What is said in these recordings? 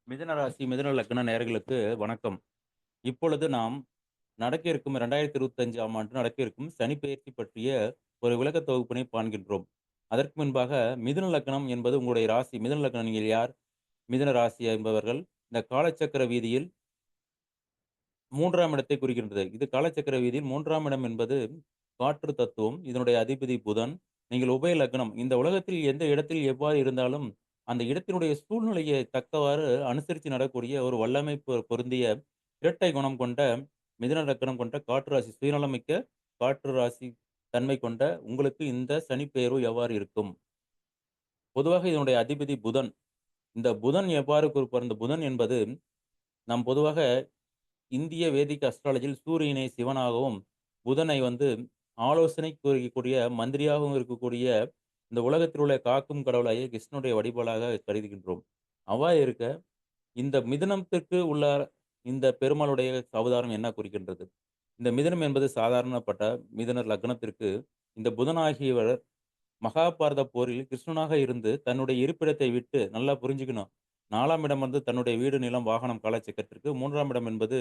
மிதுன ராசி, மிதுன லக்ன நேயர்களுக்கு வணக்கம். இப்பொழுது நாம் நடக்க இருக்கும் 2025ஆம் ஆண்டு நடக்க இருக்கும் சனி பெயர்ச்சி பற்றிய ஒரு விளக்க தொகுப்பினை காண்கின்றோம். அதற்கு முன்பாக மிதுன லக்னம் என்பது உங்களுடைய ராசி. மிதுன லக்னம் நீங்கள் யார்? மிதுன ராசி என்பவர்கள் இந்த காலச்சக்கர வீதியில் 3ஆம் இடத்தை குறிக்கின்றது. இது காலச்சக்கர வீதியில் 3ஆம் இடம் என்பது காற்று தத்துவம். இதனுடைய அதிபதி புதன். நீங்கள் உபய லக்னம். இந்த உலகத்தில் எந்த இடத்தில் எவ்வாறு இருந்தாலும், அந்த இடத்தினுடைய சூழ்நிலையை தக்கவாறு அனுசரித்து நடக்கக்கூடிய ஒரு வல்லமை பொருந்திய இரட்டை குணம் கொண்ட மிதுன லக்னம் கொண்ட காற்று ராசி சுயநலமிக்க காற்று ராசி தன்மை கொண்ட உங்களுக்கு இந்த சனி பெயர்வு எவ்வாறு இருக்கும்? பொதுவாக இதனுடைய அதிபதி புதன். இந்த புதன் எவ்வாறு குறிப்பார்? இந்த புதன் என்பது நாம் பொதுவாக இந்திய வேதிக் அஸ்ட்ராலஜியில் சூரியனை சிவனாகவும், புதனை வந்து ஆலோசனை கூறக்கூடிய மந்திரியாகவும் இருக்கக்கூடிய இந்த உலகத்தில் உள்ள காக்கும் கடவுளாகிய கிருஷ்ணனுடைய வழிபாடாக கருதுகின்றோம். அவ்வாறு இருக்க, இந்த மிதுனத்திற்கு உள்ள இந்த பெருமாளுடைய அவதாரம் என்ன குறிக்கின்றது? இந்த மிதுனம் என்பது சாதாரணப்பட்ட மிதுன லக்னத்திற்கு இந்த புதனாகியவர் மகாபாரத போரில் கிருஷ்ணனாக இருந்து தன்னுடைய இருப்பிடத்தை விட்டு நல்லா புரிஞ்சுக்கணும். 4ஆம் இடம் வந்து தன்னுடைய வீடு, நிலம், வாகனம், காலச்சக்கரத்திற்கு 3ஆம் இடம் என்பது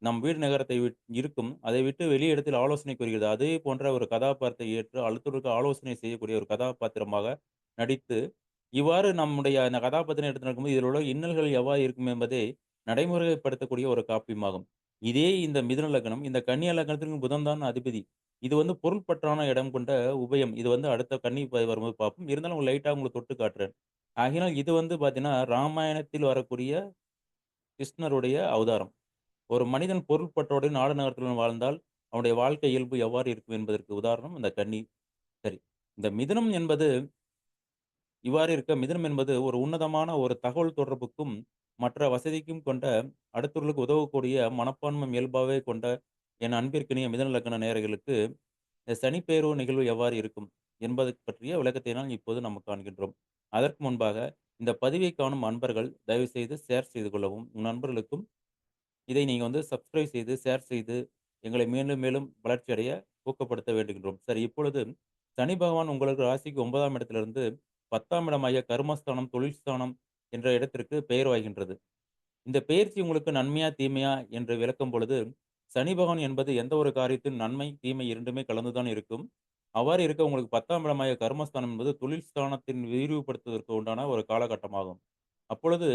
நம் வீடு நகரத்தை இருக்கும். அதை விட்டு வெளி இடத்தில் ஆலோசனை கூறுகிறது. அதே போன்ற ஒரு கதாபாத்திரத்தை ஏற்று அடுத்தவருக்கு ஆலோசனை செய்யக்கூடிய ஒரு கதாபாத்திரமாக நடித்து, இவ்வாறு நம்முடைய அந்த கதாபாத்திரம் எடுத்து நடக்கும்போது, இதில் உள்ள இன்னல்கள் எவ்வாறு இருக்கும் என்பதை நடைமுறைப்படுத்தக்கூடிய ஒரு காப்பியமாகும். இதே இந்த மிதுன லக்னம், இந்த கன்னியா லக்னத்திற்கு புதன் தான் அதிபதி. இது வந்து பொருள்பற்றான இடம் கொண்ட உபயம். இது வந்து அடுத்த கன்னி வரும்போது பார்ப்போம். இருந்தாலும் லைட்டா உங்களுக்கு தொட்டு காட்டுறேன். ஆகையினால் இது வந்து பார்த்தீங்கன்னா, ராமாயணத்தில் வரக்கூடிய கிருஷ்ணருடைய அவதாரம். ஒரு மனிதன் பொருள்பற்றோடு நாடு நகரத்துடன் வாழ்ந்தால், அவனுடைய வாழ்க்கை இயல்பு எவ்வாறு இருக்கும் என்பதற்கு உதாரணம் இந்த கன்னி. சரி. இந்த மிதுனம் என்பது இவ்வாறு இருக்க, மிதுனம் என்பது ஒரு உன்னதமான ஒரு தகவல் தொடர்புக்கும், மற்ற வசதிக்கும் கொண்ட அடுத்தவர்களுக்கு உதவக்கூடிய மனப்பான்மை இயல்பாவே கொண்ட என் அன்பிற்கினிய மிதுன லக்ன நேயர்களுக்கு இந்த சனிப்பெயர்வு நிகழ்வு எவ்வாறு இருக்கும் என்பது பற்றிய விளக்கத்தை தான் இப்போது நம்ம காண்கின்றோம். அதற்கு முன்பாக இந்த பதிவை காணும் அன்பர்கள் தயவுசெய்து ஷேர் செய்து கொள்ளவும். உங்கள் நண்பர்களுக்கும் இதை நீங்க வந்து சப்ஸ்கிரைப் செய்து, ஷேர் செய்து எங்களை மேலும் மேலும் வளர்ச்சி அடைய ஊக்கப்படுத்த வேண்டுகின்றோம். சரி, இப்பொழுது சனி பகவான் உங்களுக்கு ராசிக்கு 9ஆம் இடத்திலிருந்து 10ஆம் இடமாகிய கர்மஸ்தானம், தொழில் ஸ்தானம் என்ற இடத்திற்கு பெயர்வாகின்றது. இந்த பெயர்ச்சி உங்களுக்கு நன்மையா, தீமையா என்று விளக்கும் பொழுது, சனி பகவான் என்பது எந்த ஒரு காரியத்திலும் நன்மை, தீமை 2மே கலந்து தான் இருக்கும். அவ்வாறு இருக்க உங்களுக்கு 10ஆம் இடமாகிய கர்மஸ்தானம் என்பது தொழில் ஸ்தானத்தின் விரிவுபடுத்துவதற்கு உண்டான ஒரு காலகட்டமாகும். அப்பொழுது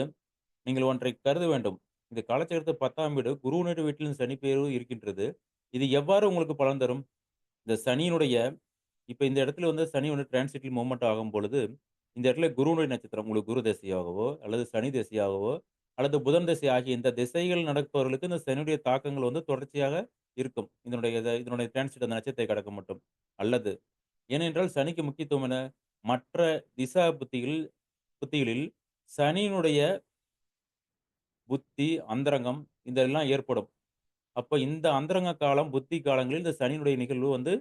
நீங்கள் ஒன்றை கருத வேண்டும். இந்த காலச்சக்கரத்து 10ஆம் வீடு குருவினுடைய வீட்டிலும் சனி பெயர்வு இருக்கின்றது. இது எவ்வாறு உங்களுக்கு பலன் தரும்? இந்த சனியினுடைய இப்ப இந்த இடத்துல வந்து சனி வந்து டிரான்சிட்ல மூவ்மெண்ட் ஆகும்பொழுது, இந்த இடத்துல குருவுனுடைய நட்சத்திரம் உங்களுக்கு குரு திசையாகவோ, அல்லது சனி திசையாகவோ, அல்லது புதன் திசை ஆகிய இந்த திசைகள் நடப்பவர்களுக்கு இந்த சனியுடைய தாக்கங்கள் வந்து தொடர்ச்சியாக இருக்கும். இதனுடைய டிரான்சிட் அந்த நட்சத்திரத்தை கடக்க மட்டும். அல்லது ஏனென்றால் சனிக்கு முக்கியத்துவம் என்ன? மற்ற திசா புத்திகளில் சனியினுடைய புத்தி, அந்தரங்கம் இதெல்லாம் ஏற்படும். அப்ப இந்த அந்தரங்க காலம், புத்தி காலங்களில் இந்த சனியினுடைய நிகழ்வு வந்து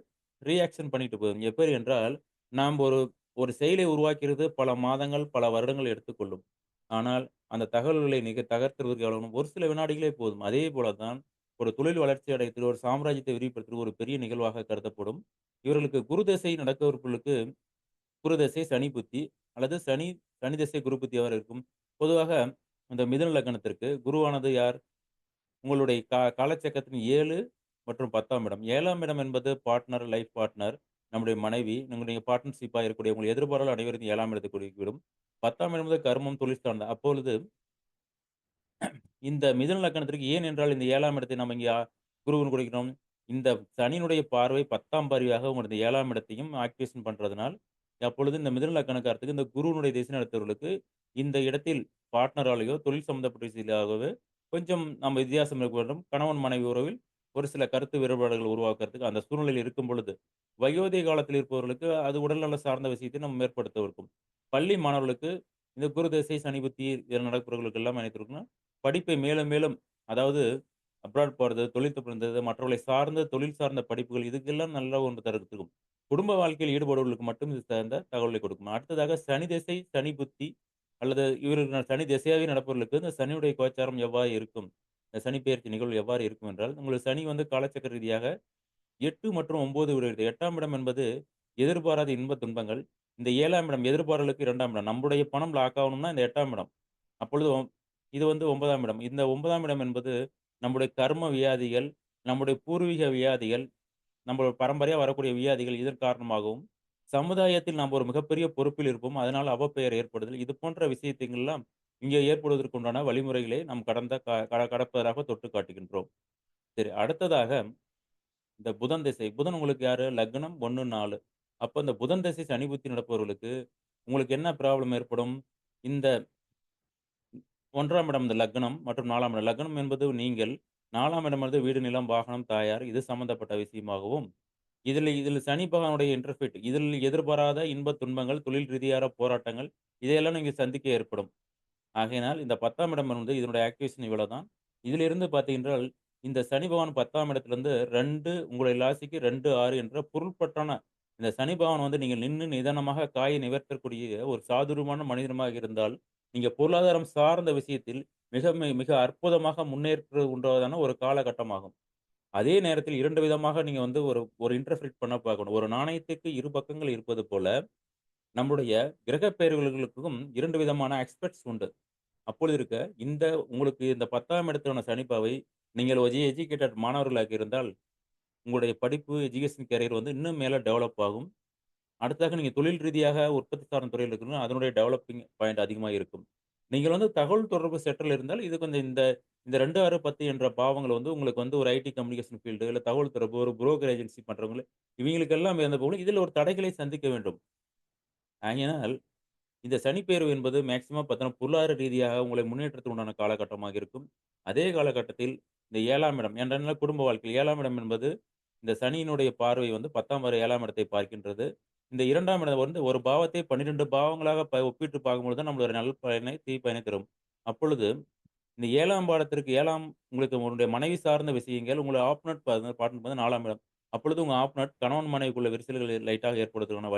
ரியாக்ஷன் பண்ணிட்டு போகும். எப்படி என்றால், நாம் ஒரு ஒரு செயலை உருவாக்கிறது பல மாதங்கள், பல வருடங்கள் எடுத்துக்கொள்ளும். ஆனால், அந்த தகவல்களை தகர்த்தெறிவதற்கு எவ்வளவு ஒரு சில வினாடிகளே போதும். அதே போல தான் ஒரு தொழில் வளர்ச்சி அடையத்தில் ஒரு சாம்ராஜ்யத்தை விரிவுபடுத்துவது ஒரு பெரிய நிகழ்வாக கருதப்படும். இவர்களுக்கு குரு திசை நடக்கவிருப்பவர்களுக்கு குரு திசை, சனி புத்தி அல்லது சனி திசை குரு புத்தி எவ்வாறு இருக்கும்? பொதுவாக இந்த மிதுன லக்னத்திற்கு குருவானது யார்? உங்களுடைய காலச்சக்கரத்தின் 7 மற்றும் 10ஆம் இடம். 7ஆம் இடம் என்பது பார்ட்னர், லைஃப் பார்ட்னர், நம்முடைய மனைவி, நம்முடைய பார்ட்னர்ஷிப்பா இருக்கக்கூடிய உங்கள் எதிர்பாராத அனைவரும் 7ஆம் இடத்தை குறிக்கிவிடும். 10ஆம் இடம் என்பது கர்மம், தொழில் சார்ந்த. அப்பொழுது இந்த மிதுன லக்னத்திற்கு ஏன் என்றால் இந்த 7ஆம் இடத்தை நம்ம இங்க குருவுன்னு குறிக்கிறோம். இந்த சனியினுடைய பார்வை 10ஆம் பார்வையாக உங்களுடைய 7ஆம் இடத்தையும் ஆக்டிவேஷன் பண்றதுனால், அப்பொழுது இந்த மிதுன லக்னக்காரத்துக்கு இந்த குருவினுடைய திசை நடத்துவர்களுக்கு இந்த இடத்தில் பார்ட்னராலேயோ, தொழில் சம்பந்தப்பட்ட விஷயத்திலாகவோ கொஞ்சம் நம்ம வித்தியாசம் இருக்க வேண்டும். கணவன் மனைவி உறவில் ஒரு சில கருத்து வேறுபாடுகள் உருவாக்குறதுக்கு அந்த சூழ்நிலையில் இருக்கும் பொழுது, வயோதிக காலத்தில் இருப்பவர்களுக்கு அது உடல்நலம் சார்ந்த விஷயத்தை நம்ம ஏற்படுத்தவிருக்கும். பள்ளி மாணவர்களுக்கு இந்த குரு திசை, சனி புத்தி இதில் நடப்பவர்களுக்கு எல்லாம் நினைத்திருக்கணும். படிப்பை மேலும் மேலும் அதாவது அப்ராட் போறது, தொழில் பண்றது, மற்றவர்களை சார்ந்த தொழில் சார்ந்த படிப்புகள் இதுக்கெல்லாம் நல்ல ஒன்று தருவிக்கும். குடும்ப வாழ்க்கையில் ஈடுபடுவர்களுக்கு மட்டும் இது சார்ந்த தகவலை கொடுக்கும். அடுத்ததாக சனி திசை, சனி புத்தி அல்லது இவருக்கு சனி திசையாவே நடப்பவர்களுக்கு இந்த சனியுடைய கோச்சாரம் எவ்வாறு இருக்கும்? இந்த சனி பெயர்ச்சி நிகழ்வு எவ்வாறு இருக்கும் என்றால், உங்களுக்கு சனி வந்து காலச்சக்கர ரீதியாக 8 மற்றும் 9 வருகிறது. 8ஆம் இடம் என்பது எதிர்பாராத இன்ப துன்பங்கள். இந்த 7ஆம் இடம் எதிர்பாரலுக்கு 2ஆம் இடம். நம்முடைய பணம் லாக் ஆகணும்னா இந்த 8ஆம் இடம். அப்பொழுது இது வந்து 9ஆம் இடம். இந்த 9ஆம் இடம் என்பது நம்முடைய கர்ம வியாதிகள், நம்முடைய பூர்வீக வியாதிகள், நம்ம பரம்பரையா வரக்கூடிய வியாதிகள் இதன் காரணமாகவும், சமுதாயத்தில் நாம் ஒரு மிகப்பெரிய பொறுப்பில் இருப்போம். அதனால் அவப்பெயர் ஏற்படுதல். இது போன்ற விஷயத்தைங்கெல்லாம் இங்கே ஏற்படுவதற்கு உண்டான வழிமுறைகளை நாம் கடந்த கடப்பதாக தொட்டு காட்டுகின்றோம். சரி, அடுத்ததாக இந்த புதன் திசை. புதன் உங்களுக்கு யாரு? லக்னம் 1, 4. அப்ப இந்த புதன் திசை சனி புத்தி நடப்பவர்களுக்கு, உங்களுக்கு என்ன ப்ராப்ளம் ஏற்படும்? இந்த 1ஆம் இடம் இந்த லக்னம் மற்றும் 4ஆம் இடம். லக்னம் என்பது நீங்கள், 4ஆம் இடம் என்பது வீடு, நிலம், வாகனம், தாயார் இது சம்பந்தப்பட்ட விஷயமாகவும், இதில சனி பகவானுடைய இன்டர்ஃபிட் இதில் எதிர்பாராத இன்பத் துன்பங்கள், தொழில் ரீதியான போராட்டங்கள், இதையெல்லாம் நீங்க சந்திக்க ஏற்படும். ஆகையினால் இந்த 10ஆம் இடம் வந்து இதனுடைய ஆக்டிவேஷன் இவ்வளவுதான். இதிலிருந்து பார்த்தீங்கன்றால், இந்த சனி பகவான் 10ஆம் இடத்திலிருந்து 2 உங்களுடைய ராசிக்கு 2, 6 என்ற பொருள்பட்டான இந்த சனி பகவான் வந்து நீங்க நின்னு நிதானமாக காயை நிவர்த்தக்கூடிய ஒரு சாதுரியமான மனிதனாக இருந்தால், நீங்க பொருளாதாரம் சார்ந்த விஷயத்தில் மிக அற்புதமாக முன்னேற்றம் உண்டாவதான ஒரு காலகட்டமாகும். அதே நேரத்தில் 2 விதமாக நீங்க வந்து ஒரு ஒரு இன்டர்பிரெட் பண்ண பார்க்கணும். ஒரு நாணயத்துக்கு 2 பக்கங்கள் இருப்பது போல, நம்முடைய கிரகப் பெயர்களுக்கும் 2 விதமான அஸ்பெக்ட்ஸ் உண்டு. அப்பொழுது இருக்க, இந்த உங்களுக்கு இந்த 10ஆம் இடத்திலான சனிப்பாவை, நீங்கள் ஒரு எஜுகேட்டட் மாணவர்களாக இருந்தால், உங்களுடைய படிப்பு, எஜுகேஷன் கேரியர் வந்து இன்னும் மேல டெவலப் ஆகும். அடுத்ததாக நீங்க தொழில் ரீதியாக உற்பத்தி சார்ந்த துறையில இருக்கணும். அதனுடைய டெவலப்பிங் பாயிண்ட் அதிகமா இருக்கும். நீங்கள் வந்து தகவல் தொடர்பு செக்டர்ல இருந்தால், இது கொஞ்சம் இந்த 2, 6, 10 என்ற பாவங்கள் வந்து உங்களுக்கு வந்து ஒரு ஐடி கம்யூனிகேஷன் ஃபீல்டு, இல்ல தகவல் தொடர்பு, ஒரு புரோக்கர் ஏஜென்சி பண்றவங்க, இவங்களுக்கெல்லாம் இருந்த போல, இதில ஒரு தடைகளை சந்திக்க வேண்டும். ஆகையினால் இந்த சனிப்பெயர்வு என்பது மேக்ஸிமம் பார்த்தீங்கன்னா, பொருளாதார ரீதியாக உங்களை முன்னேற்றத்துக்கு உண்டான காலகட்டமாக இருக்கும். அதே காலகட்டத்தில் இந்த 7ஆம் இடம் என்றால் குடும்ப வாழ்க்கையில் 7ஆம் இடம் என்பது இந்த சனியினுடைய பார்வை வந்து 10ஆம் வரை 7ஆம் இடத்தை பார்க்கின்றது. இந்த 2ஆம் இடம் வந்து ஒரு பாவத்தை 12 பாவங்களாக ஒப்பிட்டு பார்க்கும்பொழுது தான் நம்மளுடைய நல் பயனை, தீப்பயனை தரும். அப்பொழுது இந்த 7ஆம் பாடத்திற்கு 7ஆம் உங்களுக்கு உங்களுடைய மனைவி சார்ந்த விஷயங்கள், உங்களுடைய ஆப்னட் பார்ட்னர் பார்த்து 4ஆம் இடம். அப்பொழுது உங்க ஆப்னட் கணவன் மனைவிக்குள்ள விரிசல்கள் லைட்டாக ஏற்படுவதற்கான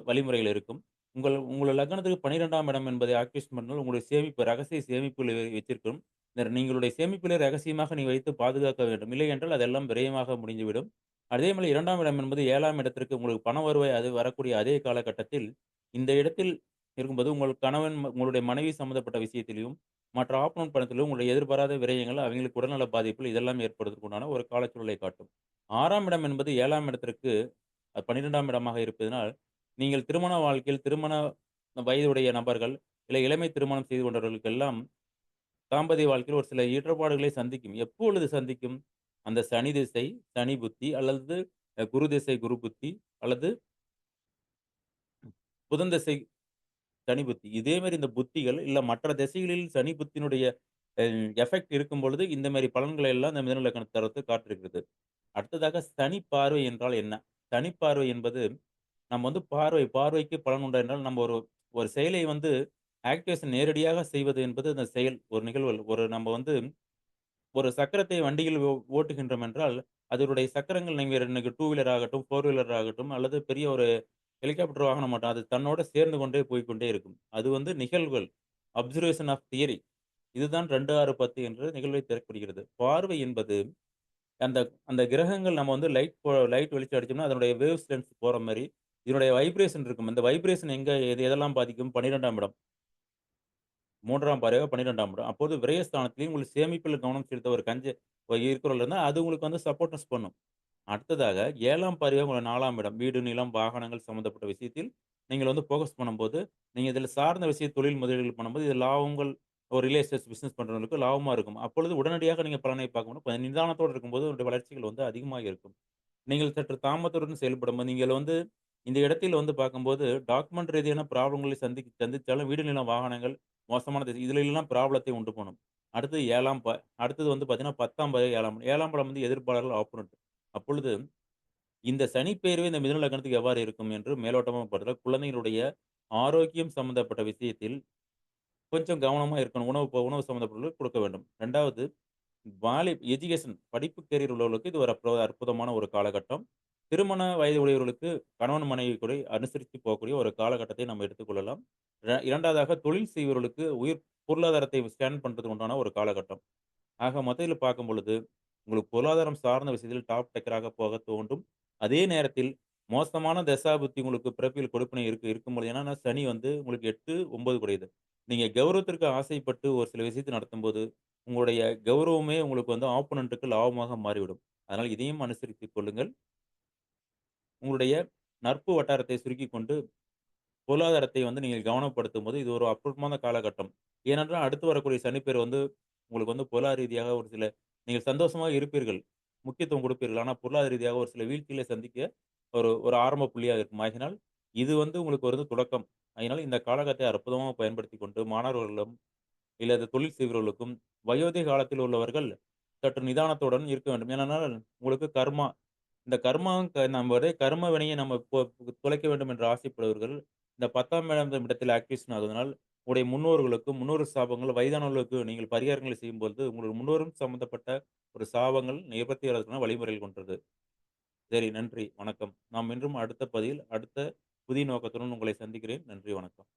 வழிமுறைகள் இருக்கும். உங்கள் லக்னத்துக்கு 12ஆம் இடம் என்பதை ஆக்டிவேஷன் பண்ணால் உங்களுடைய சேமிப்பு, ரகசிய சேமிப்புகளை வச்சிருக்கும். நீங்களுடைய சேமிப்பிலே ரகசியமாக நீங்க வைத்து பாதுகாக்க வேண்டும். இல்லையென்றால் அதெல்லாம் விரயமாக முடிந்துவிடும். அதேமாரி 2ஆம் இடம் என்பது 7ஆம் இடத்திற்கு உங்களுக்கு பண வருவாய் அது வரக்கூடிய அதே காலகட்டத்தில், இந்த இடத்தில் இருக்கும்போது உங்கள் கணவன், உங்களுடைய மனைவி சம்மந்தப்பட்ட விஷயத்திலும், மற்ற ஆப்னோன் பணத்திலும் உங்களுடைய எதிர்பாராத விரயங்கள், அவங்களுக்கு உடல்நல பாதிப்புகள் இதெல்லாம் ஏற்படுவதற்கு உண்டான ஒரு காலச்சூழலை காட்டும். 6ஆம் இடம் என்பது 7ஆம் இடத்திற்கு 12ஆம் இடமாக இருப்பதனால், நீங்கள் திருமண வாழ்க்கையில் திருமண வயதுடைய நபர்கள், இல்ல இளமை திருமணம் செய்து கொண்டவர்களுக்கெல்லாம் தாம்பத்திய வாழ்க்கையில் ஒரு சில இடர்பாடுகளை சந்திக்கும். எப்பொழுது சந்திக்கும்? அந்த சனி திசை, சனி புத்தி அல்லது குரு திசை, குரு புத்தி அல்லது புதன் திசை சனி புத்தி. இதே மாரி இந்த புத்திகள் இல்ல மற்ற திசைகளில் சனி புத்தியினுடைய அ எஃபெக்ட் இருக்கும் பொழுது, இந்த மாரி பலன்களை எல்லாம் இந்த மிதுன லக்னத்தாருக்கு காட்டிருக்கிறது. அடுத்ததாக சனி பார்வை என்றால் என்ன? சனி பார்வை என்பது, நம்ம வந்து பார்வைக்கு பலன் உண்டா என்றால், நம்ம ஒரு ஒரு செயலை வந்து ஆக்டிவேஷன் நேரடியாக செய்வது என்பது அந்த செயல். ஒரு நிகழ்வுகள் நம்ம வந்து ஒரு சக்கரத்தை வண்டியில் ஓட்டுகின்றோம் என்றால், அதனுடைய சக்கரங்கள் நீங்க இன்னைக்கு 2 வீலர் ஆகட்டும், 4 வீலர் ஆகட்டும் அல்லது பெரிய ஒரு ஹெலிகாப்டர் வாகனம் ஆகட்டும், அது தன்னோட சேர்ந்து கொண்டே போய்க்கொண்டே இருக்கும். அது வந்து நிகழ்வுகள். Observation of theory. இதுதான் 2, 6, 10 என்ற நிகழ்வை தரக்கூடியது. பார்வை என்பது அந்த அந்த கிரகங்கள் நம்ம வந்து லைட் வெளிச்சம் அடிச்சோம்னா, அதனுடைய வேவ்ஸ் லென்த் போற மாரி, இதனுடைய வைப்ரேஷன் இருக்கும். இந்த வைப்ரேஷன் எதெல்லாம் பாதிக்கும்? 12ஆம் இடம். 3ஆம் பார்வையாக 12ஆம் இடம். அப்போது விரயஸ்தானத்திலேயும் உங்களுக்கு சேமிப்பில கவனம் செலுத்த ஒரு இருக்கிறவர்கள் இருந்தா, அது உங்களுக்கு வந்து சப்போர்ட்டஸ் பண்ணும். அடுத்ததாக 7ஆம் பார்வையா உங்கள 4ஆம் இடம். வீடு, நிலம், வாகனங்கள் சம்மந்தப்பட்ட விஷயத்தில் நீங்கள் வந்து ஃபோகஸ் பண்ணும்போது, நீங்க இதில சார்ந்த தொழில் முதலீடுகள் பண்ணும்போது, இது லாபங்கள் ஒரு ரியல் எஸ்டேட் பிசினஸ் பண்றவங்களுக்கு லாபமா இருக்கும். அப்பொழுது உடனடியாக நீங்க பலனை பார்க்கும்போது, கொஞ்சம் நிதானத்தோடு இருக்கும்போது, உங்களுடைய வளர்ச்சிகள் வந்து அதிகமாக இருக்கும். நீங்கள் சற்று தாமதத்துடன் செயல்படும்போது, நீங்கள் வந்து இந்த இடத்தில் வந்து பார்க்கும்போது, டாக்குமெண்ட் ரீதியான ப்ராப்ளங்களை சந்திச்சாலும் வீடு, நிலம், வாகனங்கள், மோசமான திசை இதில எல்லாம் ப்ராப்ளத்தை உண்டு பண்ணும். அடுத்தது 7ஆம் அடுத்தது வந்து பார்த்தீங்கன்னா, 10ஆம் பாதம் 7ஆம் இடம். 7ஆம் இடம் வந்து எதிர்ப்பாளர்கள் ஆப்போனன்ட். அப்பொழுது இந்த சனி பெயர்வே இந்த மிதுன லக்னத்துக்கு எவ்வாறு இருக்கும் என்று மேலோட்டமா பார்த்தால், குழந்தைகளுடைய ஆரோக்கியம் சம்பந்தப்பட்ட விஷயத்தில் கொஞ்சம் கவனமா இருக்கணும். உணவு சம்மந்தப்பட்டது கொடுக்க வேண்டும். 2வது எஜுகேஷன் படிப்பு கேரியர் உள்ளவர்களுக்கு இது ஒரு அற்புதமான ஒரு காலகட்டம். திருமண வயது உடையவர்களுக்கு கணவன் மனைவி கூட அனுசரித்து போகக்கூடிய ஒரு காலகட்டத்தை நம்ம எடுத்துக்கொள்ளலாம். 2வதாக தொழில் செய்பவர்களுக்கு பொருளாதாரத்தை ஸ்கேன் பண்றதுக்கு உண்டான ஒரு காலகட்டம். ஆக மொத்தத்தில பார்க்கும் பொழுது, உங்களுக்கு பொருளாதாரம் சார்ந்த விஷயத்தில் டாப் டெக்கராக போக தோன்றும். அதே நேரத்தில் மோசமான தசாபுத்தி உங்களுக்கு பிறப்பில் கொடுப்பினை இருக்கும்பொழுது ஏன்னா சனி வந்து உங்களுக்கு 8, 9 கூடையது. நீங்க கௌரவத்திற்கு ஆசைப்பட்டு ஒரு சில விஷயத்த நடத்தும்போது, உங்களுடைய கௌரவமே உங்களுக்கு வந்து ஆப்போனன்ட்க்கு லாபமாக மாறிவிடும். அதனால இதையும் அனுசரித்துக் கொள்ளுங்கள். உங்களுடைய நட்பு வட்டாரத்தை சுருக்கிக் கொண்டு பொருளாதாரத்தை வந்து நீங்கள் கவனப்படுத்தும்போது, இது ஒரு அற்புதமான காலகட்டம். ஏனென்றால், அடுத்து வரக்கூடிய சனிப்பெயர் வந்து உங்களுக்கு வந்து பொருளாதார ரீதியாக ஒரு சில நீங்கள் சந்தோஷமாக இருப்பீர்கள். முக்கியத்துவம் கொடுப்பீர்கள். ஆனா, பொருளாதார ரீதியாக ஒரு சில வீழ்ச்சிகளை சந்திக்க ஒரு ஒரு ஆரம்ப புள்ளியாக இருக்கும். ஆகையினால், இது வந்து உங்களுக்கு ஒரு தொடக்கம். அதனால இந்த காலகட்டத்தை அற்புதமா பயன்படுத்திக் கொண்டு மாணவர்களும், இல்ல இந்த தொழில் செய்பவர்களுக்கும், வயோதிக காலத்தில் உள்ளவர்கள் சற்று நிதானத்துடன் இருக்க வேண்டும். ஏனென்றால், உங்களுக்கு கர்மா இந்த நம்முடைய கர்ம வினையை நம்ம தொலைக்க வேண்டும் என்று ஆசைப்படுபவர்கள், இந்த 10ஆம் இடத்தில் ஆக்டிவேஷன் ஆகுவதனால், உங்களுடைய முன்னோர்களுக்கும், முன்னோர் சாபங்கள் வயதானவர்களுக்கு நீங்கள் பரிகாரங்களை செய்யும்பொழுது, உங்களுடைய முன்னோரும் சம்பந்தப்பட்ட ஒரு சாபங்கள் நிவர்த்தி ஆவதற்கான வழிமுறைகள் கொண்டது. சரி, நன்றி, வணக்கம். நாம் மீண்டும் அடுத்த பதிவில், அடுத்த புதிய நோக்கத்துடன் உங்களை சந்திக்கிறேன். நன்றி, வணக்கம்.